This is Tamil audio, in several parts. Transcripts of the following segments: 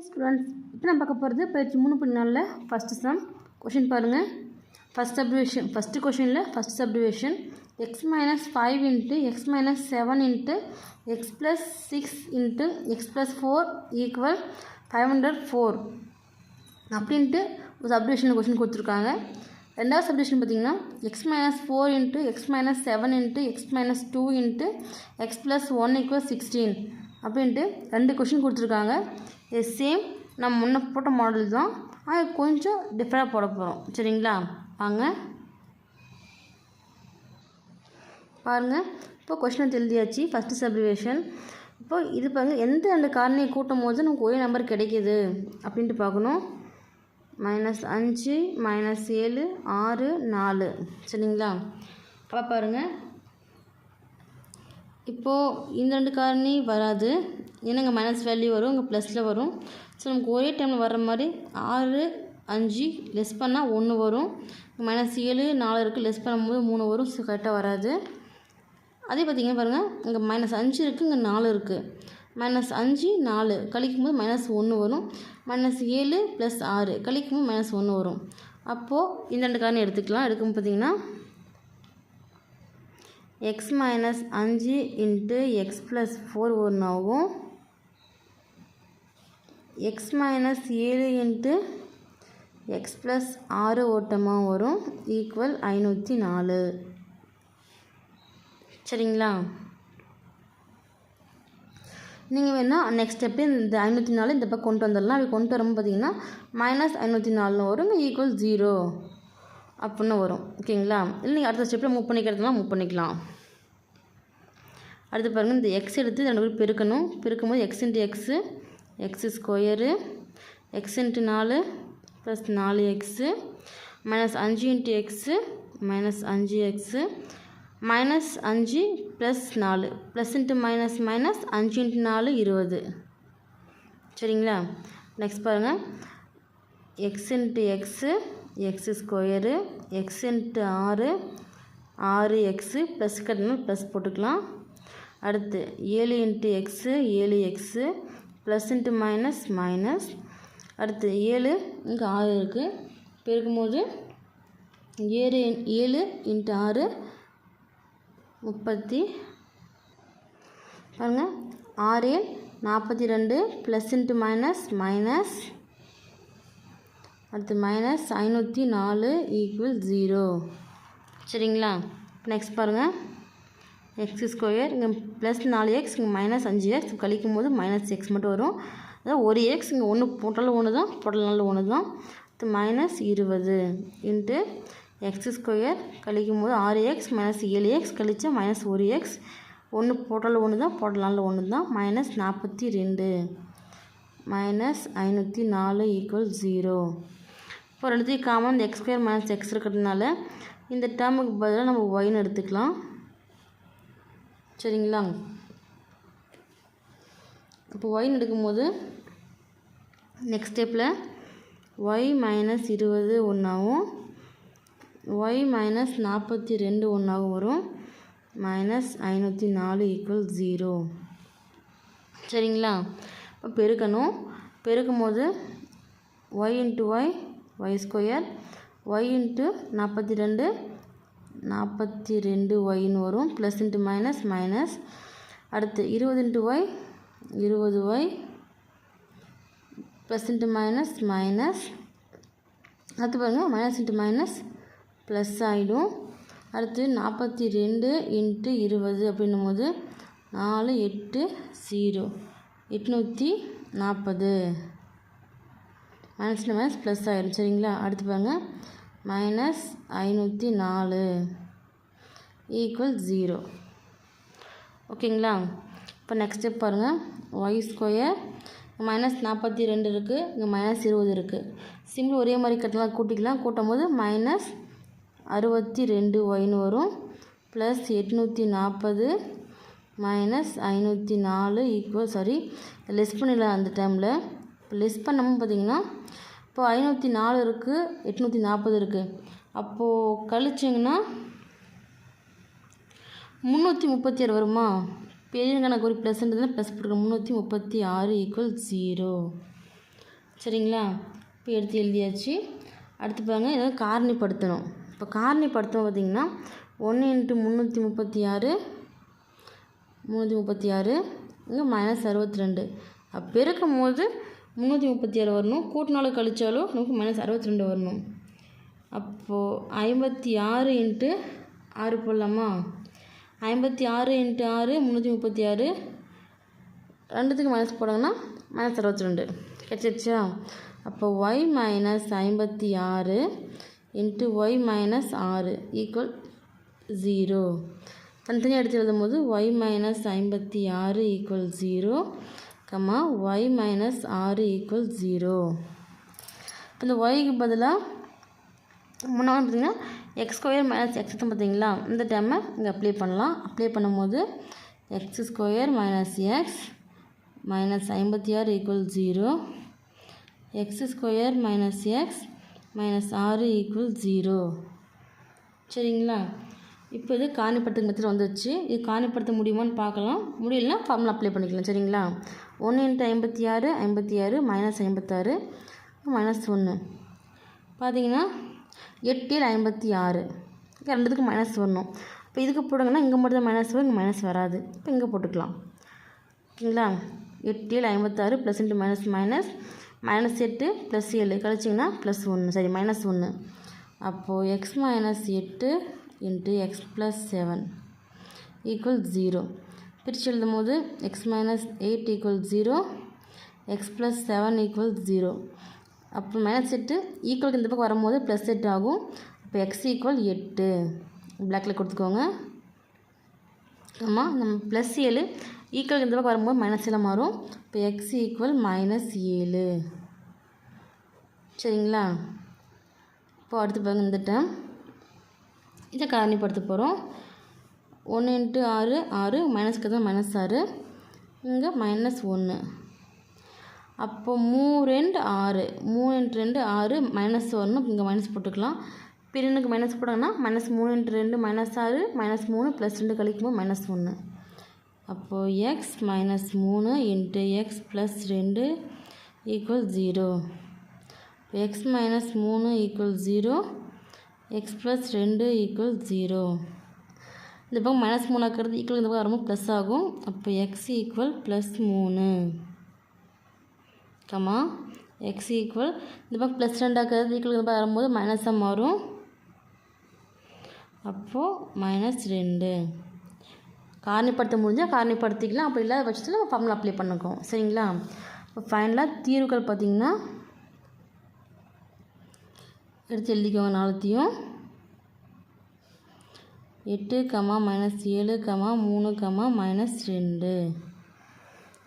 ஸ்டூடெண்ட்ஸ் இப்போ நம்ம பார்க்க போகிறது பயிற்சி 3.4 ஃபஸ்ட்டு சம் கொஷின் பாருங்கள். ஃபஸ்ட்டு கொஷினில் first subdivision X minus 5 into X minus 7 into X plus 6 into X plus 4 equal 504 அப்படின்ட்டு ஒரு சப்டிவிஷனில் கொஷின் கொடுத்துருக்காங்க. ரெண்டாவது சப்டிவிஷன் பார்த்திங்கன்னா X minus 4 into X minus 7 into X minus 2 into X plus 1 equal 16 அப்படின்ட்டு ரெண்டு கொஷின் கொடுத்துருக்காங்க. இது சேம் நம்ம முன்ன போட்ட மாடல் தான், அது கொஞ்சம் டிஃப்ரெண்டாக போட போகிறோம். சரிங்களா, வாங்க பாருங்கள். இப்போ கொஷின் எழுதியாச்சு. First subdivision. இப்போ இது பாருங்கள், எந்த ரெண்டு காரணியை கூட்டும் போது நமக்கு ஒரே நம்பர் கிடைக்கிது அப்படின்ட்டு பார்க்கணும். -5 -7 6 4. சரிங்களா, அப்போ பாருங்கள், இப்போது இந்த ரெண்டு காரணி வராது, ஏன்னா இங்கே மைனஸ் வேல்யூ வரும், இங்கே ப்ளஸில் வரும். ஸோ நமக்கு ஒரே டைமில் வர்ற மாதிரி 6 5 லெஸ் பண்ணால் 1 வரும். -7 4 இருக்குது, லெஸ் பண்ணும்போது 3 வரும். ஸோ கரெக்டாக வராது. அதே பார்த்திங்கன்னா பாருங்கள், இங்கே -5 இருக்குது, இங்கே 4 இருக்குது. -5 4 கழிக்கும்போது -1 வரும். -7 + 6 கழிக்கும்போது -1 வரும். அப்போது இந்த ரெண்டு காரணி எடுத்துக்கலாம். எடுக்கும் பார்த்திங்கன்னா x minus 5 into X plus 4 ஒன்று ஆகும். X minus 7 into X plus 6 ஓட்டமாக வரும், ஈக்குவல் 504. சரிங்களா, நீங்கள் வேணால் நெக்ஸ்ட் ஸ்டெப்பு இந்த 504 இந்த பக்கம் கொண்டு வந்துடலாம். அப்படி கொண்டு வரும்போது பார்த்திங்கன்னா -504 வரும், இங்கே ஈக்குவல் 0 அப்படின்னு வரும். ஓகேங்களா, இல்லை நீங்கள் அடுத்த ஸ்டெப்பில் மூவ் பண்ணிக்கிறதுலாம் மூவ் பண்ணிக்கலாம். அடுத்து பாருங்கள், இந்த எக்ஸ் எடுத்து ரெண்டு பேர் பெருக்கணும். பெருக்கும்போது X into x X square X into 4 plus 4x -5 into x -5x -5 plus 4 plus into minus minus 5 into 4 20. சரிங்களா, நெக்ஸ்ட் பாருங்கள், X into x X square X into 6x plus கட்டணும், ப்ளஸ் போட்டுக்கலாம். அடுத்து 7 into x 7x plus into minus minus. அடுத்து 7 இங்கே 6 இருக்குது, பெருக்கும்போது 7 இன்ட்டு 6 30. பாருங்கள், 6 42 ப்ளஸ் இன்ட்டு மைனஸ் மைனஸ். அடுத்து -504 ஈக்குவல் 0. சரிங்களா, நெக்ஸ்ட் பாருங்கள், எக்ஸ் ஸ்கொயர் இங்கே ப்ளஸ் 4x இங்கே -5x கழிக்கும் போது -x மட்டும் வரும். அதாவது ஒரு x இங்கே 1 போட்டாலும் 1 தான், போட்டாலும் 1 தான். -20 இன்ட்டு எக்ஸ் ஸ்கொயர் கழிக்கும் போது 6x -7x கழிச்சா -1x 1 போட்டாலும் 1 தான், போட்டாலும் 1 தான். -42 -504 ஈக்குவல் 0. இப்போ ரெண்டுத்தையும் காமன் இந்த x² - x இருக்கிறதுனால இந்த டேர்முக்கு பதிலாக நம்ம ஒய்னு எடுத்துக்கலாம். சரிங்களா, இப்போ ஒய்னு எடுக்கும்போது நெக்ஸ்ட் ஸ்டெப்பில் y -20 ஒன்றாகும், y -42 ஒன்றாகும் வரும். -504 ஈக்குவல் 0. சரிங்களா, இப்போ பெருக்கணும். பெருக்கும்போது y into y square y into 42 ஒய்னு வரும், ப்ளஸ் இன்ட்டு மைனஸ் மைனஸ். அடுத்து 20 into y 20y plus into minus minus. அடுத்து பாருங்கள், மைனஸ் இன்ட்டு மைனஸ் ப்ளஸ் ஆகிடும். அடுத்து 42 இன்ட்டு 20 அப்படின்னும் போது 4 8 0 840. மைனஸ் மைனஸ் ப்ளஸ் ஆகிடும். சரிங்களா, அடுத்து பாருங்கள், -504 ஈக்குவல் 0. ஓகேங்களா, இப்போ நெக்ஸ்ட் ஸ்டெப் பாருங்கள், ஒய் ஸ்கொயர் -42 இருக்குது, இங்கே -20 இருக்குது. சிம்பிள் ஒரே மாதிரி கட்டலாம், கூட்டிக்கலாம். கூட்டும் போது -62 ஒய்னு வரும், ப்ளஸ் 840 -504 ஈக்குவல் லெஸ் பண்ணிடலாம் அந்த டைமில். இப்போ லெஸ் பண்ணவும் பார்த்திங்கன்னா இப்போ 504 இருக்குது, 840 இருக்குது. அப்போது கழிச்சிங்கன்னா 336 வருமா? பெரிய கணக்கு ஒரு ப்ளஸ்ன்றதுனா ப்ளஸ் போட்டுருக்கோம். 336 ஈக்குவல் 0. சரிங்களா? இப்போ எடுத்து எழுதியாச்சு. அடுத்து பாருங்கள், ஏதாவது காரணிப்படுத்தணும். இப்போ காரணிப்படுத்தணும் பார்த்திங்கன்னா 1 × 336 இங்கே -62. அப்போ பெருக்கும் போது 336 வரணும், கூட்டினாலும் கழிச்சாலும் நமக்கு -62 வரணும். அப்போது 56 × 6 போடலாமா? 56 × 6 336, ரெண்டுத்துக்கு மைனஸ் போடாங்கன்னா -62 கிடச்சிருச்சா? அப்போ y - 56 × y - 6 = 0. தனித்தனியாக எடுத்து எழுதும் போது y - 56 = 0, y - 6 = 0. இப்போ இந்த yக்கு பதிலாக முன்னாடி பார்த்திங்கன்னா x² - x பார்த்தீங்களா? இந்த டைமை இங்கே அப்ளை பண்ணலாம். அப்ளை பண்ணும்போது x² - x -56 = 0, x² - x -6 = 0. சரிங்களா? இப்போ இது காரணிப்படுத்தும் மெத்தட் வந்துடுச்சு. இது காரணிப்படுத்த முடியுமான்னு பார்க்கலாம். முடியலன்னா ஃபார்முலா அப்ளை பண்ணிக்கலாம். சரிங்களா? 1 × 56 56 -56 -1 பார்த்தீங்கன்னா 8 × 56 ரெண்டுத்துக்கு மைனஸ் வரணும். இப்போ இதுக்கு போடுங்கன்னா இங்கே மட்டும் தான் மைனஸ் வரும், இங்கே மைனஸ் வராது. இப்போ இங்கே போட்டுக்கலாம். ஓகேங்களா? 8 × 56 ப்ளஸ் இன்ட்டு மைனஸ் மைனஸ் -8 + 7 கழிச்சிங்கன்னா +1, சரி -1. அப்போது x - 8 × x + 7 = 0. பிரித்து எழுதும் போது x - 8 = 0, x + 7 = 0. அப்போ -8 ஈக்குவலுக்கு இந்த பக்கம் வரும்போது +8 ஆகும். இப்போ x = 8 பிளாக்கில் கொடுத்துக்கோங்க. ஆமாம், நம்ம +7 ஈக்குவலுக்கு இந்த பக்கம் வரும்போது -7 மாறும். இப்போ x = -7. சரிங்களா? இப்போ அடுத்து பாருங்கள், இந்த டைம் இதை காரணிப்படுத்த போகிறோம். 1 × 6 6 மைனஸ்க்கு தான் -6, இங்கே -1. அப்போ 3 × 6 3 × 2 6 மைனஸ் வரணும். இங்கே மைனஸ் போட்டுக்கலாம். பிரினுக்கு மைனஸ் போட்டாங்கன்னா -3 × 2 -6 -3 + 2 கழிக்கும்போது -1. அப்போது x - 3 × x + 2 = 0. x - 3 = 0, x + 2 = 0. இந்த பக்கம் -3 ஆக்கிறது ஈக்குவல் இந்த பக்கம் வரும்போது ப்ளஸ் ஆகும். அப்போ x = +3, x இந்த பக்கம் +2 ஆக்கிறது ஈக்குவல் இந்த பக்கம் வரும்போது மைனஸாக மாறும். அப்போது -2. காரணிப்படுத்த முடிஞ்சால் காரணிப்படுத்திக்கலாம், அப்படி இல்லாத பட்சத்தில் நம்ம ஃபார்முலா அப்ளை பண்ணிக்கோம். சரிங்களா? இப்போ ஃபைனலாக தீர்வுகள் பார்த்திங்கன்னா எடுத்து எழுதிக்கோங்க. 4த்தையும் 8, -7, 3, -2.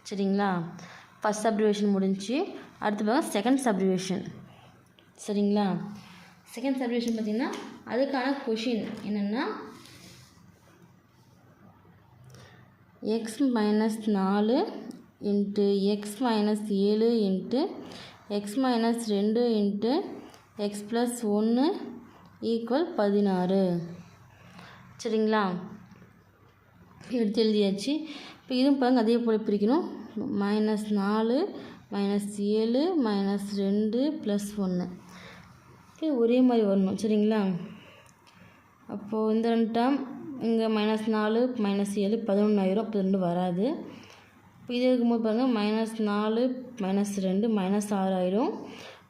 சரிங்களா? ஃபஸ்ட் சப்டிவிஷன் முடிஞ்சு. அடுத்து பாருங்கள் செகண்ட் சப்டிவிஷன். சரிங்களா? செகண்ட் சப்டிவிஷன் பார்த்திங்கன்னா அதுக்கான கொஷின் என்னென்னா x - 4 × x - 7 × x - 2 × x + 1 = 16. சரிங்களா? எடுத்து எழுதியாச்சு. இப்போ இதுவும் பாருங்கள் அதே போல் பிரிக்கணும். -4 -7 -2 +1 இது ஒரே மாதிரி வரணும். சரிங்களா? அப்போது இந்த 2 டேர்ம் இங்கே -4 -7 11 ஆயிரும். அப்போ 2 வராது. இப்போ இது இருக்கும்போது பாருங்கள் -4 -2 -6 ஆயிரும்.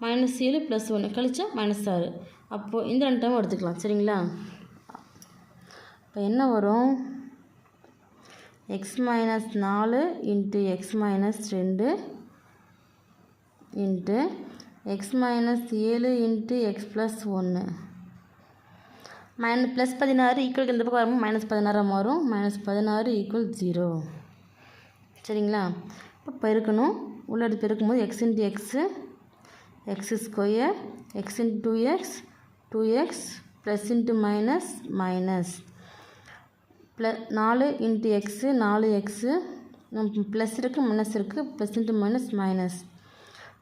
-7 + 1 கழிச்சா -6. அப்போது இந்த 2 டேர்ம் எடுத்துக்கலாம். சரிங்களா? இப்போ என்ன வரும்? x - 4 × x - 2 × x - 7 × x + 1 +16 ஈக்குவலுக்கு இந்த பக்கம் வரும்போது -16 மாறும். -16 = 0. சரிங்களா? இப்போ பெருக்கணும். உள்ளது பெருக்கும்போது x × x x², x × 2x 2x plus into minus minus 4 × x 4x plus இருக்குது மைனஸ் இருக்குது plus into minus minus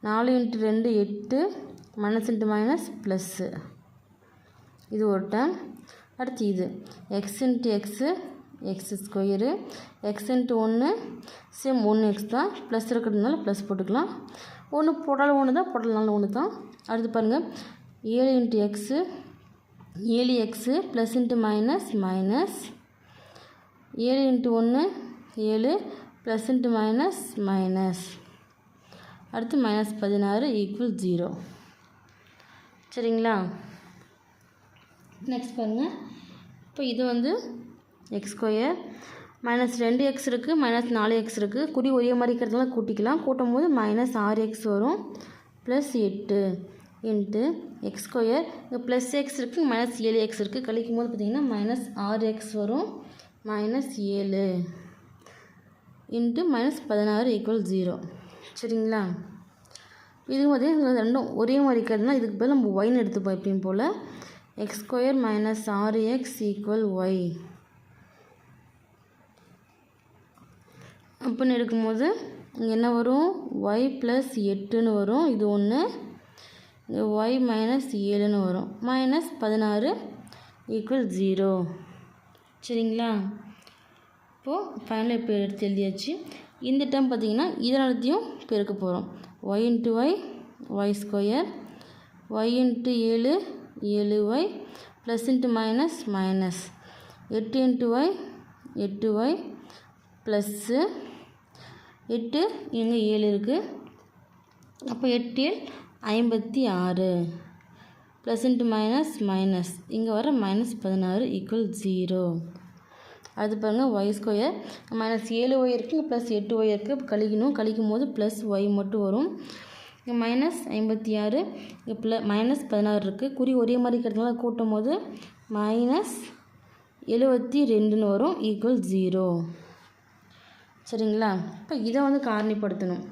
4 × 2 8 minus into minus plus இது ஒரு டேர்ம். அடுத்து இது x × x² x × 1 same 1x தான் ப்ளஸ் இருக்கிறதுனால ப்ளஸ் போட்டுக்கலாம். ஒன்று போட்டாலும் ஒன்று தான், போடலனாலும் ஒன்று தான். அடுத்து பாருங்கள் 7 into x 7 x plus into minus minus 7 into 1 7 plus into minus minus அடுத்து -16 ஈக்குவல் 0. சரிங்களா? நெக்ஸ்ட் பாருங்கள். இப்போ இது வந்து x² -2x இருக்குது, -4x இருக்குது. குறி ஒரே மாதிரி இருக்கிறதுனால கூட்டிக்கலாம். கூட்டும் போது -6x வரும் ப்ளஸ் 8 இன்ட்டு x². இங்கே ப்ளஸ் எக்ஸ் இருக்குது, -7x இருக்குது. கழிக்கும் போது பார்த்திங்கன்னா -6x வரும் -7 இன்ட்டு -16 ஈக்குவல் 0. சரிங்களா? இதுவும் பார்த்திங்கன்னா ரெண்டும் ஒரே மாதிரி இருக்கிறதுனா இதுக்கு பதில் நம்ம ஒய்னு எடுத்துப்போம். எப்பயும் போல் x² -6x ஈக்குவல் ஒய் அப்படின்னு எடுக்கும்போது இங்கே என்ன வரும்? ஒய் ப்ளஸ் 8ன்னு வரும். இது ஒன்று. இங்கே ஒய் -7ன்னு வரும். -16 ஈக்குவல் 0. சரிங்களா? இப்போது ஃபைனலாக இப்போ எடுத்து எழுதியாச்சு. இந்த டேர்ம் பார்த்திங்கன்னா இதனாலத்தையும் பெருக்க போகிறோம். Y into y y², y into 7 7y plus into minus minus 8 into y 8y plus 8 இங்கே 7 இருக்குது. அப்போ 8 56 ப்ளஸ் இன்ட்டு மைனஸ் மைனஸ் இங்கே வர -16 ஈக்குவல் 0. அது பாருங்கள் y² -7y இருக்குது, இங்கே ப்ளஸ் 8y இருக்குது. இப்போ கழிக்கும் போது ப்ளஸ் ஒய் மட்டும் வரும். இங்கே -56 இங்கே -16 இருக்குது. குறி ஒரே மாதிரி இருக்கிறதுனால கூட்டும் போது -72ன்னு வரும் ஈக்குவல் 0. சரிங்களா? இப்போ இதை வந்து காரணிப்படுத்தணும்.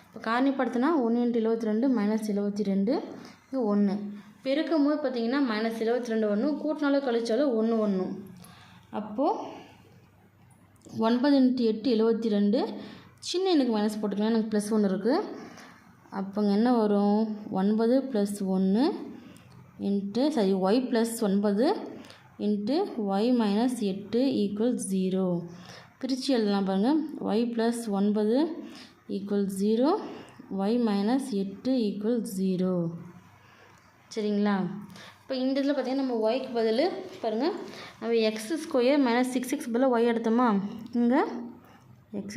இப்போ காரணிப்படுத்தினா 1 × 72 -72 இங்கே 1. பெருக்கும் போது பார்த்திங்கன்னா -72 ஒன்று, கூட்டினாலும் கழிச்சாலும் 1 1. அப்போது 9 × 8 72. சின்ன எனக்கு மைனஸ் போட்டுக்கலாம், எனக்கு ப்ளஸ் 1 இருக்குது. அப்போங்க என்ன வரும்? 9 + 1 y plus 9 into y -8 equal 0. பிரித்து எழுதலாம் பாருங்கள். Y plus 9 equal 0, y -8 equal 0. சரிங்களா? இப்போ இந்த இதில் பார்த்திங்கன்னா நம்ம ஒய்க்கு பதில் பாருங்கள், நம்ம x² -6x பதில் ஒய் எடுத்தோமா, இங்கே x²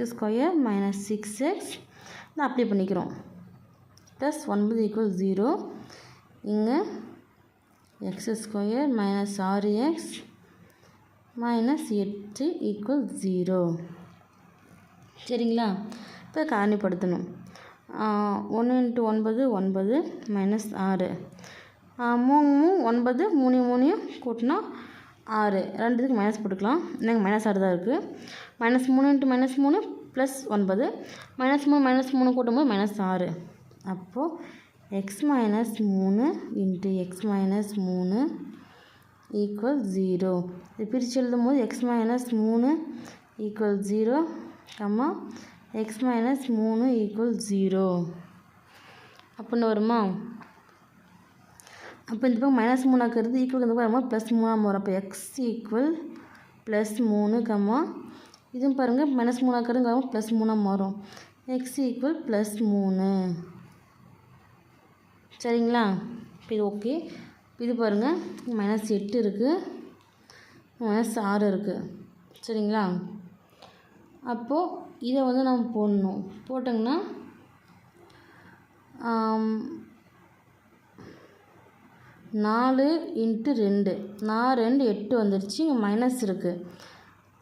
-6x நான் அப்ளை பண்ணிக்கிறோம். Plus 9 equal 0. இங்கே x² -6x -8 ஈக்குவல் 0. சரிங்களா? இப்போ காரணிப்படுத்தணும். 1 × 9 9 -6 9 3 கூட்டினா 6, ரெண்டுத்துக்கு மைனஸ் போட்டுக்கலாம். எனக்கு -6 தான் இருக்குது. -3 × -3 ப்ளஸ் 9 -3 கூட்டும்போது -6. அப்போது x -3 இன்ட்டு x -3 ஈக்குவல் 0. இது பிரித்து எழுதும் போது x -3 ஈக்குவல் 0, x -3 ஈக்குவல் 0 அப்படின்னு வருமா? அப்போ இந்த பக்கம் -3 ஆக்குறது ஈக்குவல் இந்த பக்கம் +3 வரும். அப்போ x ஈக்குவல் +3, இதுவும் பாருங்கள் -3 ஆக்குறதுங்க +3 வரும். x equal +3. சரிங்களா? இப்போ இது ஓகே. இது பாருங்கள் -8 இருக்குது, -6 இருக்குது. சரிங்களா? அப்போது இதை வந்து நம்ம போடணும். போட்டோங்கன்னா 4 × 2 2 8 வந்துடுச்சு. இங்கே மைனஸ் இருக்குது,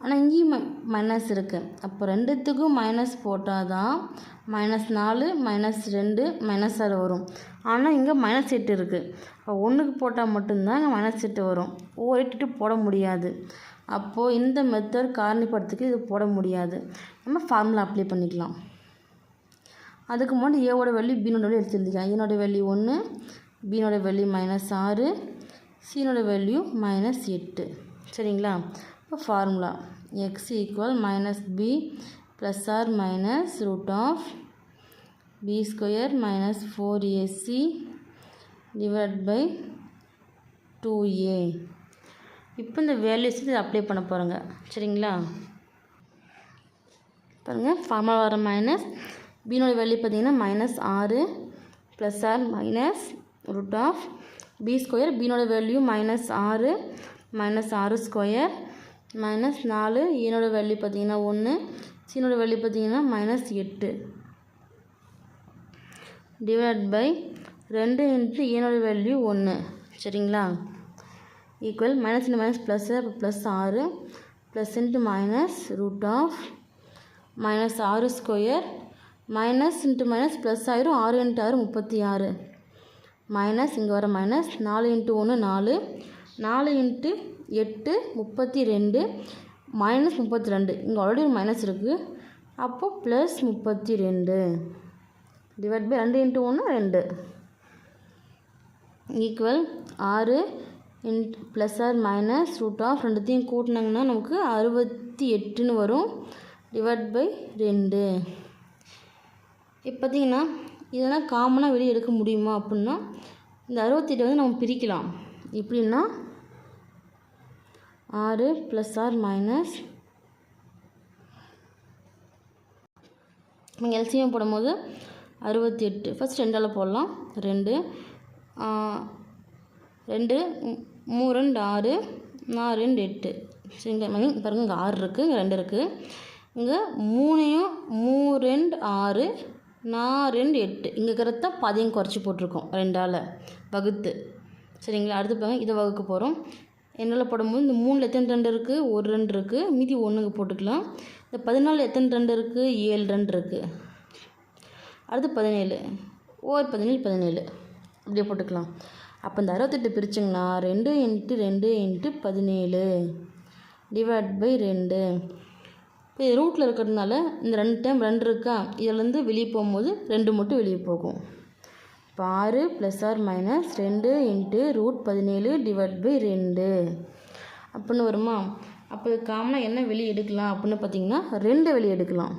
ஆனால் இங்கேயும் மைனஸ் இருக்குது. அப்போ ரெண்டுத்துக்கும் மைனஸ் போட்டால் தான் -4 -2 -6 வரும். ஆனால் இங்கே -8 இருக்குது. அப்போ 1க்கு போட்டால் மட்டும்தான் இங்கே -8 வரும். 8 போட முடியாது. அப்போது இந்த மெத்தட் காரணிப்படுத்துக்கு இது போட முடியாது. நம்ம ஃபார்முலா அப்ளை பண்ணிக்கலாம். அதுக்கு முன்னாடி ஏவோட வேல்யூ பீனோட வேல்யூ எடுத்து எழுதிக்கலாம். ஏனோட வேல்யூ 1, பீனோட வேல்யூ -6, சீனோட வேல்யூ -8. சரிங்களா? இப்போ formula x equal -b + or -√b² - 4ac / 2a. இப்போ இந்த வேல்யூஸ் இது அப்ளை பண்ண போகிறோங்க. சரிங்களா? பாருங்கள் ஃபார்முலா வர பினோட வேல்யூ பார்த்தீங்கன்னா -6 plus or minus root of B square. பினோட வேல்யூ -6 -6 ஸ்கொயர் மைனஸ் 4. ஏனோட வேல்யூ பார்த்தீங்கன்னா 1. சீனோட வேல்யூ பார்த்தீங்கன்னா -8 டிவைட் பை 2 இன்ட்டு ஏனோட வேல்யூ 1. சரிங்களா? Equal minus into minus plus, அப்போ +6 plus into minus root of -6 square minus into minus plus ஆயிரும். 6 இன்ட்டு 6 36 மைனஸ் இங்கே வர மைனஸ் 4 இன்ட்டு 1 4 4 இன்ட்டு 8 32 மைனஸ் 32. இங்கே ஆல்ரெடி ஒரு மைனஸ் இருக்குது, அப்போது plus 32 divide by 2 into 1 2 equal 6 into plus or minus root of ரெண்டுத்தையும் கூட்டினாங்கன்னா நமக்கு 68ன்னு வரும் டிவைட் பை 2. இப்போ பார்த்திங்கன்னா இதெல்லாம் காமனாக வெளியே எடுக்க முடியுமா அப்படின்னா இந்த 68 வந்து நம்ம பிரிக்கலாம். எப்படின்னா 6 ப்ளஸ் ஆர் மைனஸ் நீங்கள் எல்சிஎம் போடும்போது 68 ஃபஸ்ட் 2ஆல் போடலாம். 2 2 3 2 6 4 2 8. சரிங்க பாருங்கள், இங்கே 6 இருக்குது, இங்கே 2 இருக்குது. இங்கே 3யும் 3 2 6 4 2 8. இங்கே கரெக்டாக பாதியம் குறைச்சி போட்டிருக்கோம் 2ஆல் வகுத்து. சரிங்களா? அடுத்து பாருங்க, இதை வகுக்க போகிறோம். என்னால் போடும்போது இந்த 3 எத்தனை 2 இருக்குது? ஒரு 2 இருக்குது, மீதி 1க்கு போட்டுக்கலாம். இந்த 14 எத்தனை 2 இருக்குது? 7 2 இருக்குது. அடுத்து 17 ஓர் 17 17 அப்படியே போட்டுக்கலாம். அப்போ இந்த 68 பிரிச்சிங்கன்னா 2 இன்ட்டு 2 இன்ட்டு 17 டிவைட் பை 2. இப்போ இது ரூட்டில் இருக்கிறதுனால இந்த 2 டைம் 2 இருக்கா, இதிலேருந்து வெளியே போகும்போது 2 மட்டும் வெளியே போகும். இப்போ 6 plus or minus 2 into root 17 divide by 2 அப்படின்னு வருமா? அப்போ இது காமனாக என்ன வெளியே எடுக்கலாம் அப்படின்னு பார்த்தீங்கன்னா 2 வெளியே எடுக்கலாம்.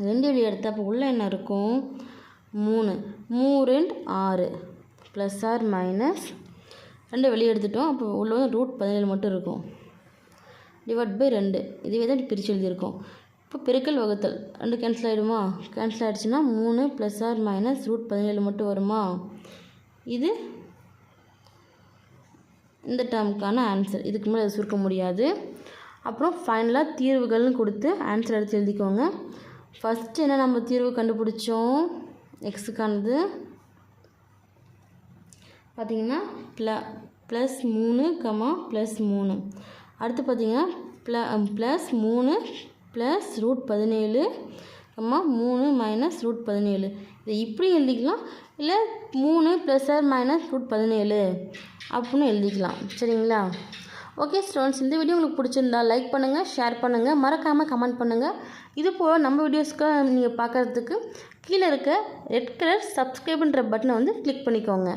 2 வெளியே எடுத்தால் அப்போ உள்ளே என்ன இருக்கும்? 3 3 2 6 ப்ளஸ் ஆர் மைனஸ் 2 வெளியே எடுத்துட்டோம். அப்போ உள்ள ரூட் 17 மட்டும் இருக்கும் டிவைட் பை 2. இதுவே தான் பிரித்து எழுதியிருக்கோம். இப்போ பெருக்கல் வகுத்தல் 2 கேன்சல் ஆகிடுமா? கேன்சல் ஆகிடுச்சுன்னா 3 ப்ளஸ் ஆர் மைனஸ் ரூட் 17 மட்டும் வருமா? இது இந்த டேர்முக்கான ஆன்சர். இதுக்கு மேலே சுருக்க முடியாது. அப்புறம் ஃபைனலாக தீர்வுகள்னு கொடுத்து ஆன்சர் எடுத்து எழுதிக்கோங்க. ஃபஸ்ட்டு என்ன நம்ம தீர்வு கண்டுபிடிச்சோம்? எக்ஸுக்கானது பார்த்திங்கன்னா +3, +3. அடுத்து பார்த்திங்கன்னா +3 ப்ளஸ் ரூட் 17, 3 மைனஸ் ரூட் 17. இதை இப்படி எழுதிக்கலாம், இல்லை 3 ப்ளஸ் ஆர் மைனஸ் ரூட் 17 அப்படின்னு எழுதிக்கலாம். சரிங்களா? ஓகே ஸ்டூடெண்ட்ஸ், இந்த வீடியோ உங்களுக்கு பிடிச்சிருந்தா லைக் பண்ணுங்கள், ஷேர் பண்ணுங்கள், மறக்காமல் கமெண்ட் பண்ணுங்கள். இது போல் நம்ம வீடியோஸ்க்கு நீங்கள் பார்க்குறதுக்கு கீழே இருக்க ரெட் கலர் சப்ஸ்கிரைப்ன்ற பட்டனை வந்து கிளிக் பண்ணிக்கோங்க.